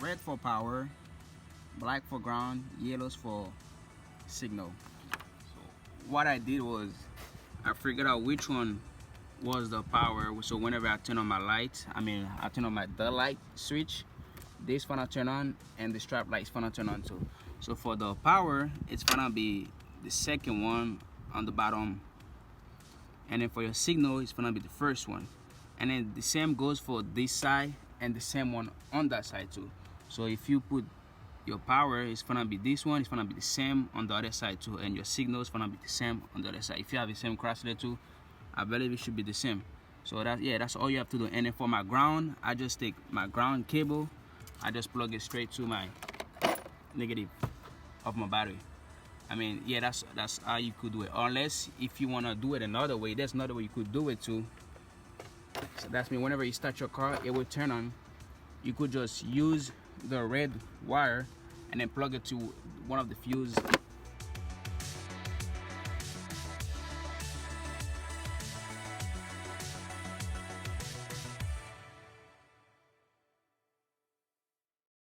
red for power, black for ground, yellows for signal. So what I did was I figured out which one was the power. So whenever I turn on my light, I turn on my the light switch, this gonna turn on and the strap light is gonna turn on too. So for the power, it's gonna be the second one on the bottom, and then for your signal, it's gonna be the first one. And then the same goes for this side and the same one on that side too. So if you put your power, it's gonna be this one, it's gonna be the same on the other side too, and your signal is gonna be the same on the other side. If you have the same Chrysler too, I believe it should be the same. So that's all you have to do. And then for my ground, I just take my ground cable, I just plug it straight to my negative of my battery. That's how you could do it. Unless if you wanna do it another way, there's another way you could do it too. So that's mean whenever you start your car, it will turn on. You could just use the red wire and then plug it to one of the fuse